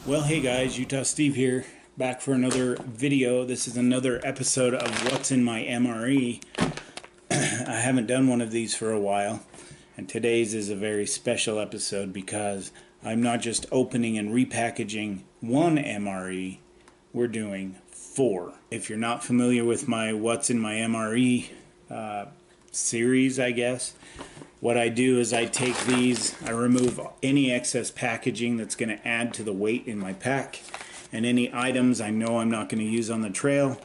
Well, hey guys, Utah Steve here, back for another video. This is another episode of What's in My MRE. I haven't done one of these for a while, and today's is a very special episode because I'm not just opening and repackaging one MRE, we're doing 4. If you're not familiar with my What's in My MRE series, I guess, what I do is I take these, I remove any excess packaging that's going to add to the weight in my pack, and any items I know I'm not going to use on the trail,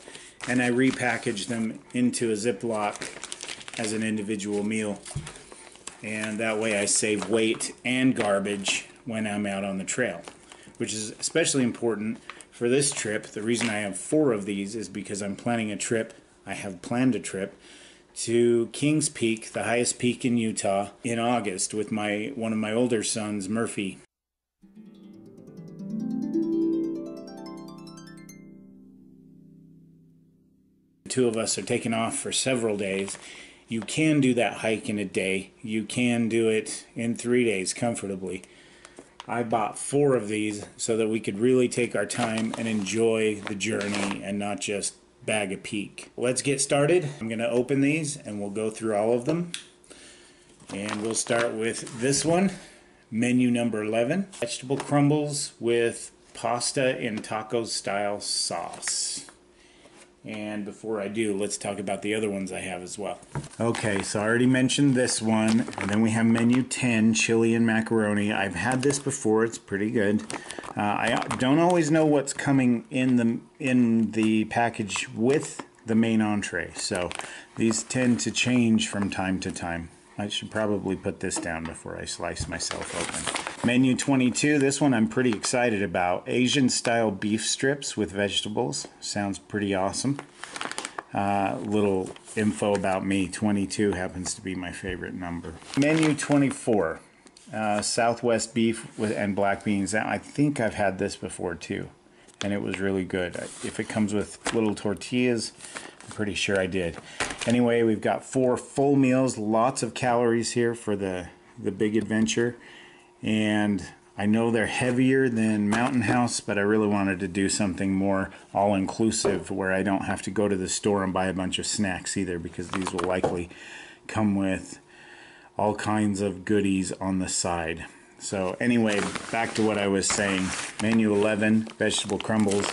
and I repackage them into a Ziploc as an individual meal. And that way I save weight and garbage when I'm out on the trail, which is especially important for this trip. The reason I have 4 of these is because I'm planning a trip, I have planned a trip to Kings Peak, the highest peak in Utah, in August with one of my older sons, Murphy. The 2 of us are taking off for several days. You can do that hike in a day. You can do it in 3 days comfortably. I bought 4 of these so that we could really take our time and enjoy the journey and not just bag a peak. Let's get started. I'm going to open these and we'll go through all of them. And we'll start with this one, menu number 11. Vegetable crumbles with pasta in taco style sauce. And before I do, let's talk about the other ones I have as well. Okay, so I already mentioned this one, and then we have menu 10, chili and macaroni. I've had this before, it's pretty good. I don't always know what's coming in the package with the main entree, so these tend to change from time to time. I should probably put this down before I slice myself open. Menu 22, this one I'm pretty excited about. Asian style beef strips with vegetables. Sounds pretty awesome. Little info about me, 22 happens to be my favorite number. Menu 24, Southwest beef and black beans. I think I've had this before too, and it was really good. If it comes with little tortillas, I'm pretty sure I did. Anyway, we've got 4 full meals, lots of calories here for the big adventure. And I know they're heavier than Mountain House, but I really wanted to do something more all-inclusive where I don't have to go to the store and buy a bunch of snacks either, because these will likely come with all kinds of goodies on the side. So anyway, back to what I was saying. Menu 11, vegetable crumbles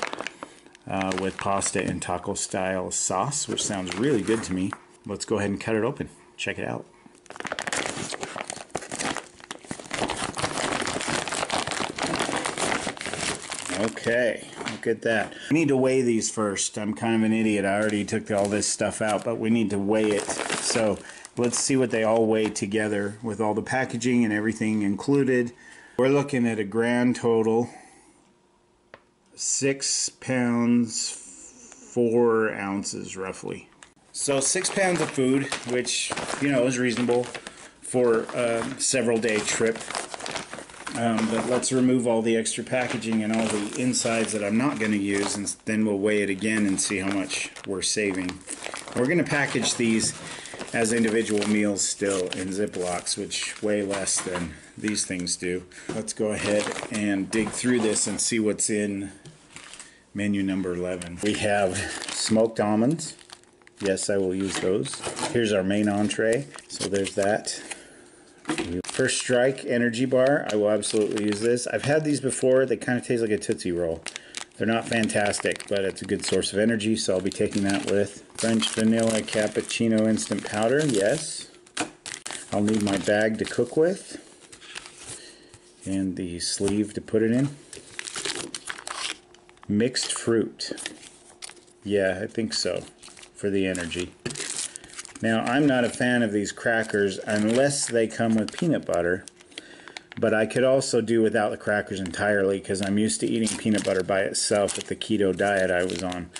with pasta in taco style sauce, which sounds really good to me. Let's go ahead and cut it open. Check it out. Okay, look at that. We need to weigh these first. I'm kind of an idiot. I already took all this stuff out, but we need to weigh it. So let's see what they all weigh together with all the packaging and everything included. We're looking at a grand total 6 pounds 4 ounces roughly. So 6 pounds of food, which is reasonable for a several day trip. But let's remove all the extra packaging and all the insides that I'm not going to use, and then we'll weigh it again and see how much we're saving. We're going to package these as individual meals still in Ziplocs, which weigh less than these things do. Let's go ahead and dig through this and see what's in menu number 11. We have smoked almonds. Yes, I will use those. Here's our main entree. So there's that. First Strike energy bar. I will absolutely use this. I've had these before. They kind of taste like a Tootsie Roll. They're not fantastic, but it's a good source of energy, so I'll be taking that with. French vanilla cappuccino instant powder. Yes. I'll need my bag to cook with and the sleeve to put it in. Mixed fruit. Yeah, I think so, for the energy. Now, I'm not a fan of these crackers unless they come with peanut butter, but I could also do without the crackers entirely because I'm used to eating peanut butter by itself with the keto diet I was on.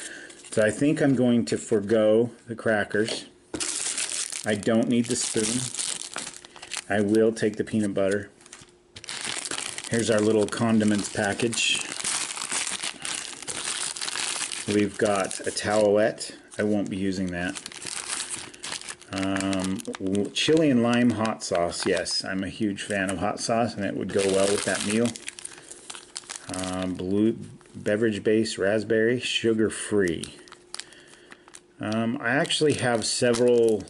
So I think I'm going to forego the crackers. I don't need the spoon. I will take the peanut butter. Here's our little condiments package. We've got a towelette. I won't be using that. Chili and lime hot sauce. Yes, I'm a huge fan of hot sauce, and it would go well with that meal. Blue beverage base raspberry, sugar free. I actually have several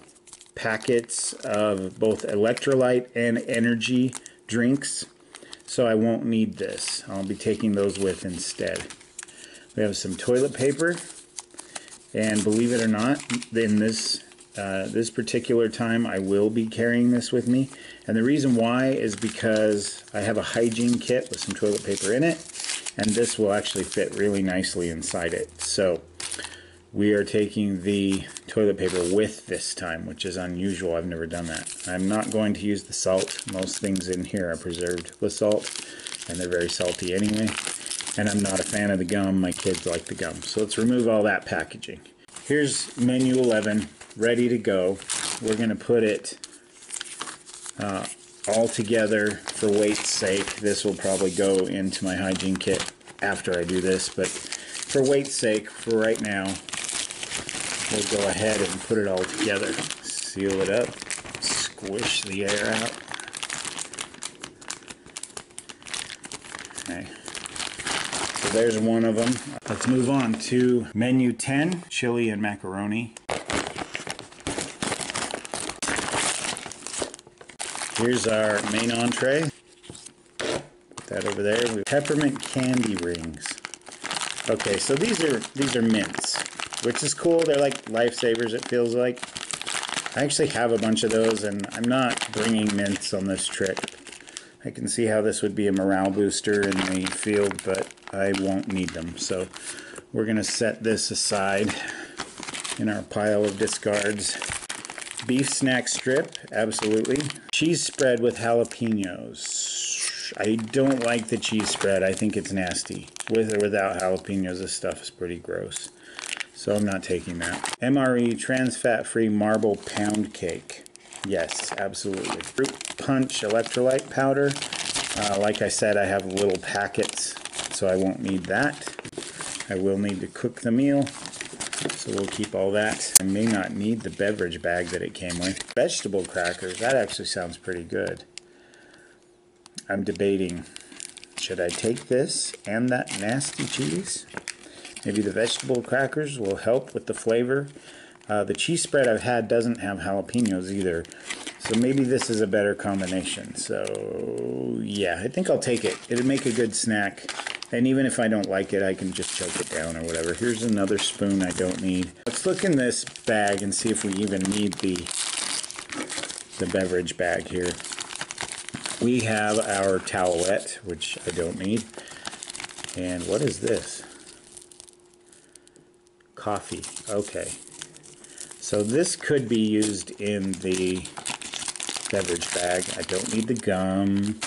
packets of both electrolyte and energy drinks, so I won't need this. I'll be taking those with instead. We have some toilet paper, and believe it or not, in this this particular time I will be carrying this with me, and the reason why is because I have a hygiene kit with some toilet paper in it, and this will actually fit really nicely inside it. So we are taking the toilet paper with this time, which is unusual. I've never done that. I'm not going to use the salt. Most things in here are preserved with salt, and they're very salty anyway. And I'm not a fan of the gum. My kids like the gum. So let's remove all that packaging. Here's menu 11, ready to go. We're going to put it all together for weight's sake. This will probably go into my hygiene kit after I do this, but for weight's sake, for right now, we'll go ahead and put it all together. Seal it up, squish the air out. Okay. So there's one of them. Let's move on to menu 10, chili and macaroni. Here's our main entree. Put that over there. We have peppermint candy rings. Okay, so these are mints, which is cool. They're like lifesavers, it feels like. I actually have a bunch of those, and I'm not bringing mints on this trip. I can see how this would be a morale booster in the field, but I won't need them. So we're going to set this aside in our pile of discards. Beef snack strip, absolutely. Cheese spread with jalapenos. I don't like the cheese spread. I think it's nasty. With or without jalapenos, this stuff is pretty gross. So I'm not taking that. MRE trans fat free marble pound cake. Yes, absolutely. Fruit punch electrolyte powder. Like I said, I have little packets, so I won't need that. I will need to cook the meal, so we'll keep all that. I may not need the beverage bag that it came with. Vegetable crackers, that actually sounds pretty good. I'm debating, should I take this and that nasty cheese? Maybe the vegetable crackers will help with the flavor. The cheese spread I've had doesn't have jalapenos either, so maybe this is a better combination. So yeah, I think I'll take it. It'd make a good snack, and even if I don't like it, I can just choke it down or whatever. Here's another spoon I don't need. Let's look in this bag and see if we even need the beverage bag here. We have our towelette, which I don't need. And what is this? Coffee. Okay. So this could be used in the beverage bag. I don't need the gum.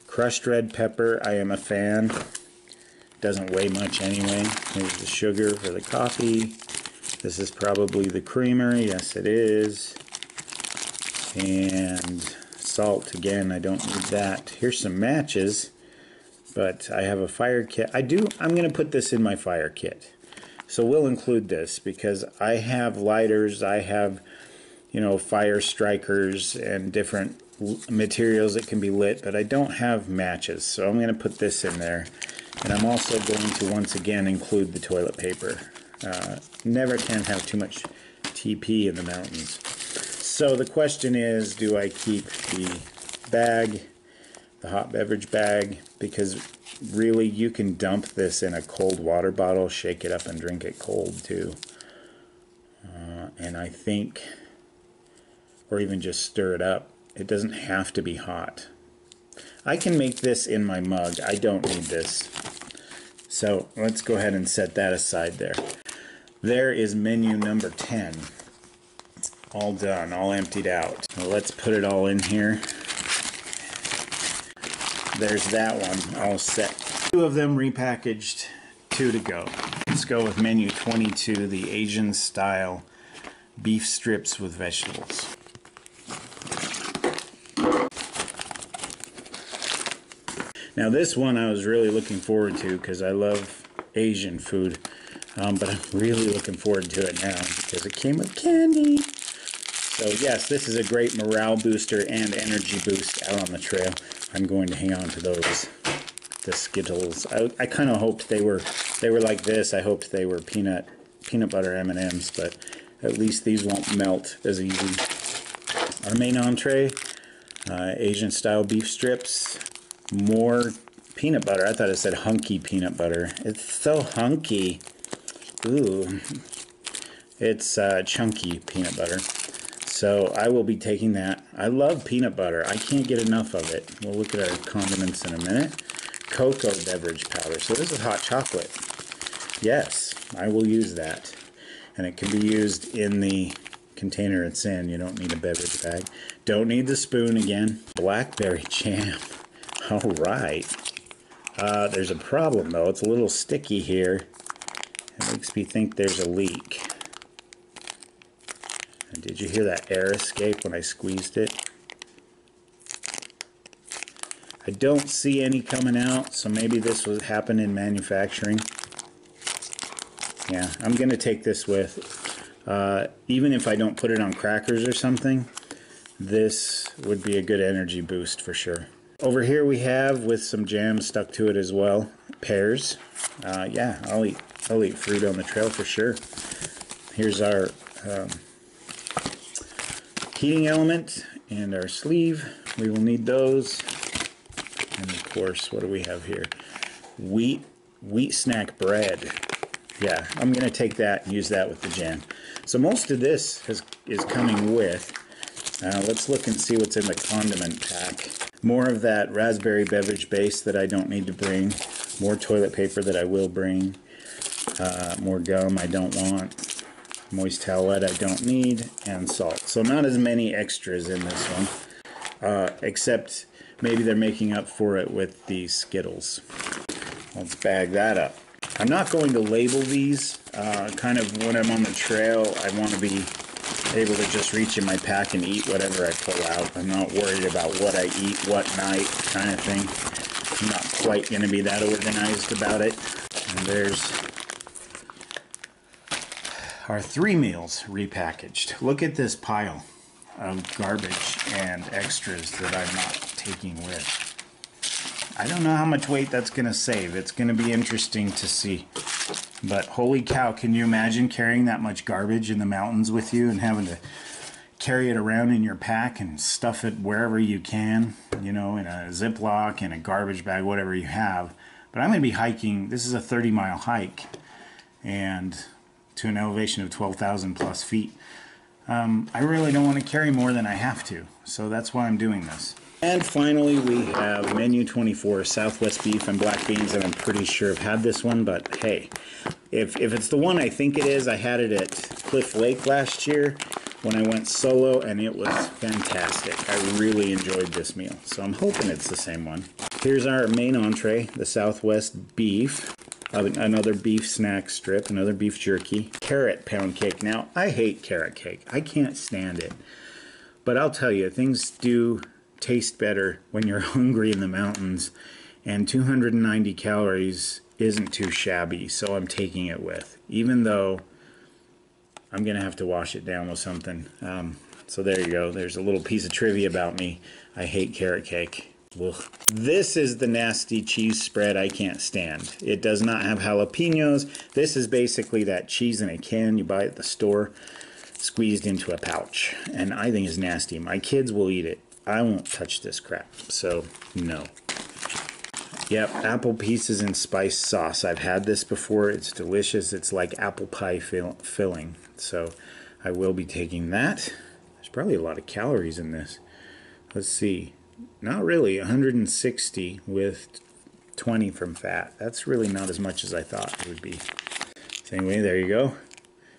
Crushed red pepper, I am a fan. Doesn't weigh much anyway. Here's the sugar for the coffee. This is probably the creamer. Yes, it is. And salt, again, I don't need that. Here's some matches, but I have a fire kit. I'm going to put this in my fire kit. So we'll include this because I have lighters, I have, fire strikers and different materials that can be lit, but I don't have matches. So I'm going to put this in there. And I'm also going to once again include the toilet paper. Never can have too much TP in the mountains. So the question is, do I keep the bag, the hot beverage bag? Because really, you can dump this in a cold water bottle, shake it up and drink it cold too. And I think, or even just stir it up. It doesn't have to be hot. I can make this in my mug. I don't need this. So let's go ahead and set that aside there. There is menu number 10. All done, all emptied out. Well, let's put it all in here. There's that one all set. 2 of them repackaged, 2 to go. Let's go with menu 22, the Asian style beef strips with vegetables. Now this one I was really looking forward to because I love Asian food, but I'm really looking forward to it now because it came with candy. So yes, this is a great morale booster and energy boost out on the trail. I'm going to hang on to those. The Skittles. I kind of hoped they were like this. I hoped they were peanut butter M&Ms, but at least these won't melt as easy. Our main entree, Asian style beef strips, more peanut butter. I thought it said hunky peanut butter. It's so hunky. Ooh. It's chunky peanut butter. So I will be taking that. I love peanut butter. I can't get enough of it. We'll look at our condiments in a minute. Cocoa beverage powder. So this is hot chocolate. Yes, I will use that. And it can be used in the container it's in. You don't need a beverage bag. Don't need the spoon again. Blackberry jam. All right. There's a problem though. It's a little sticky here. It makes me think there's a leak. And did you hear that air escape when I squeezed it? I don't see any coming out, so maybe this was happened in manufacturing. Yeah, I'm going to take this with. Even if I don't put it on crackers or something, this would be a good energy boost for sure. Over here we have, with some jam stuck to it as well, pears. Yeah, I'll eat fruit on the trail for sure. Here's our heating element and our sleeve. We will need those. And of course, what do we have here? Wheat snack bread. Yeah, I'm going to take that and use that with the jam. So most of this is coming with. Let's look and see what's in the condiment pack. More of that raspberry beverage base that I don't need to bring. More toilet paper that I will bring. More gum I don't want. Moist towelette I don't need. And salt. So not as many extras in this one. Except maybe they're making up for it with the Skittles. Let's bag that up. I'm not going to label these. Kind of when I'm on the trail, I want to be able to just reach in my pack and eat whatever I pull out. I'm not worried about what I eat, what night, kind of thing. I'm not quite going to be that organized about it. And there's our 3 meals repackaged. Look at this pile of garbage and extras that I'm not taking with. I don't know how much weight that's going to save. It's going to be interesting to see. But holy cow, can you imagine carrying that much garbage in the mountains with you and having to carry it around in your pack and stuff it wherever you can, you know, in a Ziploc, in a garbage bag, whatever you have. But I'm going to be hiking. This is a 30-mile hike and to an elevation of 12,000 plus feet. I really don't want to carry more than I have to, so that's why I'm doing this. And finally, we have Menu 24, Southwest beef and black beans, and I'm pretty sure I've had this one, but hey, if it's the one I think it is, I had it at Cliff Lake last year when I went solo, and it was fantastic. I really enjoyed this meal, so I'm hoping it's the same one. Here's our main entree, the Southwest beef. Another beef snack strip, another beef jerky, carrot pound cake. Now, I hate carrot cake. I can't stand it. But I'll tell you, things do taste better when you're hungry in the mountains, and 290 calories isn't too shabby, so I'm taking it with, even though I'm gonna have to wash it down with something. So there you go. There's a little piece of trivia about me. I hate carrot cake. Ugh. This is the nasty cheese spread I can't stand. It does not have jalapenos. This is basically that cheese in a can you buy at the store, squeezed into a pouch, and I think it's nasty. My kids will eat it. I won't touch this crap, so no. Yep, apple pieces and spice sauce. I've had this before. It's delicious. It's like apple pie filling, so I will be taking that. There's probably a lot of calories in this. Let's see. Not really. 160 with 20 from fat. That's really not as much as I thought it would be. So anyway, there you go.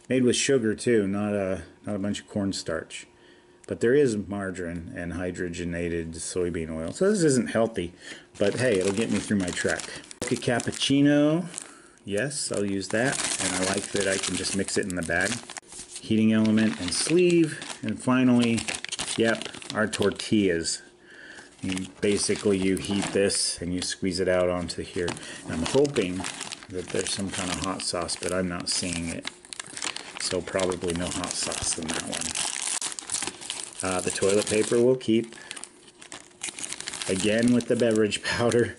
Made with sugar too, not a bunch of cornstarch. But there is margarine and hydrogenated soybean oil. So this isn't healthy, but hey, it'll get me through my trek. Mocha cappuccino. Yes, I'll use that. And I like that I can just mix it in the bag. Heating element and sleeve. And finally, yep, our tortillas. Basically, you heat this and you squeeze it out onto here. And I'm hoping that there's some kind of hot sauce, but I'm not seeing it. So probably no hot sauce in that one. The toilet paper will keep. again with the beverage powder.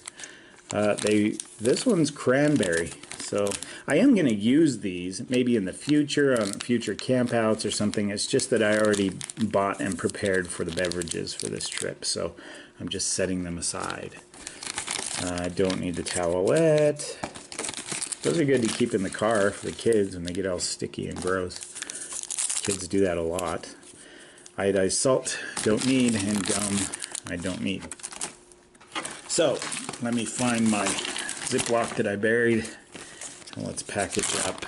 This one's cranberry, so I am going to use these maybe in the future on future campouts or something. It's just that I already bought and prepared for the beverages for this trip, so I'm just setting them aside. I don't need the towelette. Those are good to keep in the car for the kids when they get all sticky and gross. Kids do that a lot. Iodized salt, don't need, and gum, I don't need. So, let me find my Ziploc that I buried, and let's package up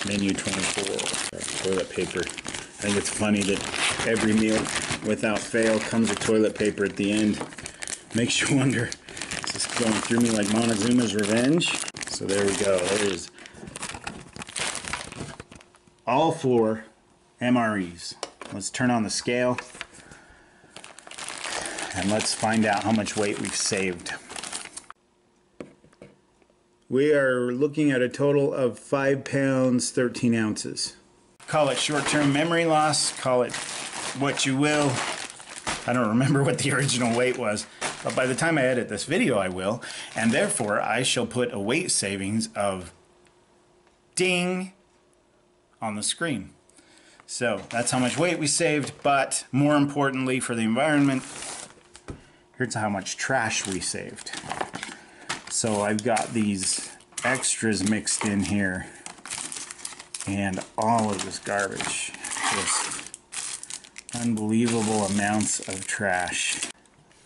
menu 24, toilet paper. I think it's funny that every meal, without fail, comes with toilet paper at the end. Makes you wonder, is this going through me like Montezuma's Revenge? So there we go, there's all 4 MREs. Let's turn on the scale and let's find out how much weight we've saved. We are looking at a total of 5 pounds, 13 ounces. Call it short-term memory loss, call it what you will. I don't remember what the original weight was, but by the time I edit this video I will, and therefore I shall put a weight savings of ding on the screen. So that's how much weight we saved, but more importantly for the environment, here's how much trash we saved. So I've got these extras mixed in here and all of this garbage. Just unbelievable amounts of trash.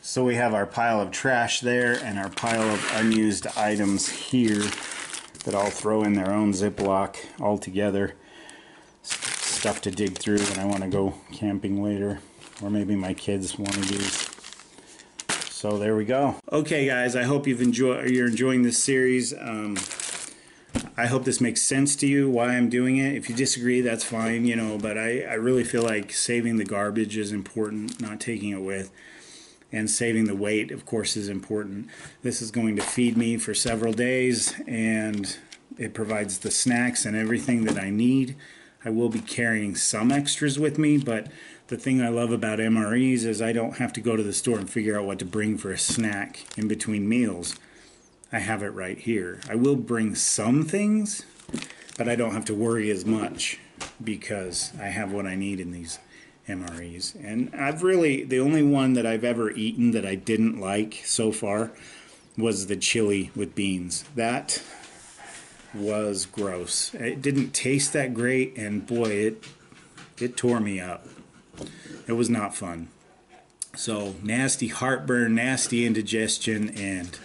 So we have our pile of trash there and our pile of unused items here that I'll throw in their own Ziploc all together. Stuff to dig through when I want to go camping later, or maybe my kids want to use. So there we go. Okay guys, I hope you're enjoying this series. I hope this makes sense to you, why I'm doing it. If you disagree, that's fine, you know, but I really feel like saving the garbage is important, not taking it with. And saving the weight, of course, is important. This is going to feed me for several days, and it provides the snacks and everything that I need. I will be carrying some extras with me, but the thing I love about MREs is I don't have to go to the store and figure out what to bring for a snack in between meals. I have it right here. I will bring some things, but I don't have to worry as much because I have what I need in these MREs. And the only one that I've ever eaten that I didn't like so far was the chili with beans. That was gross. It didn't taste that great, and boy, it tore me up. It was not fun. So nasty heartburn, nasty indigestion, and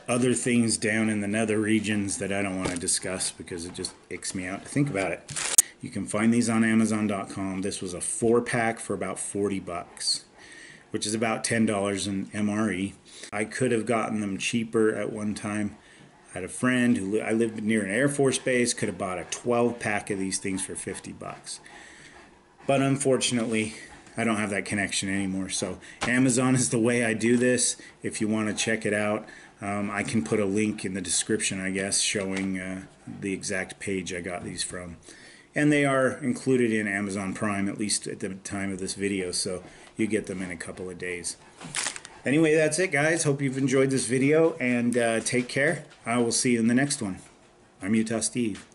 other things down in the nether regions that I don't want to discuss because it just icks me out to think about it. You can find these on Amazon.com. This was a 4-pack for about 40 bucks, which is about $10 in MRE. I could have gotten them cheaper at one time. I had a friend who I lived near an Air Force base, could have bought a 12-pack of these things for 50 bucks. But unfortunately, I don't have that connection anymore. So Amazon is the way I do this. If you want to check it out, I can put a link in the description, I guess, showing the exact page I got these from. And they are included in Amazon Prime, at least at the time of this video, so you get them in a couple of days. Anyway, that's it, guys. Hope you've enjoyed this video, and take care. I will see you in the next one. I'm Utah Steve.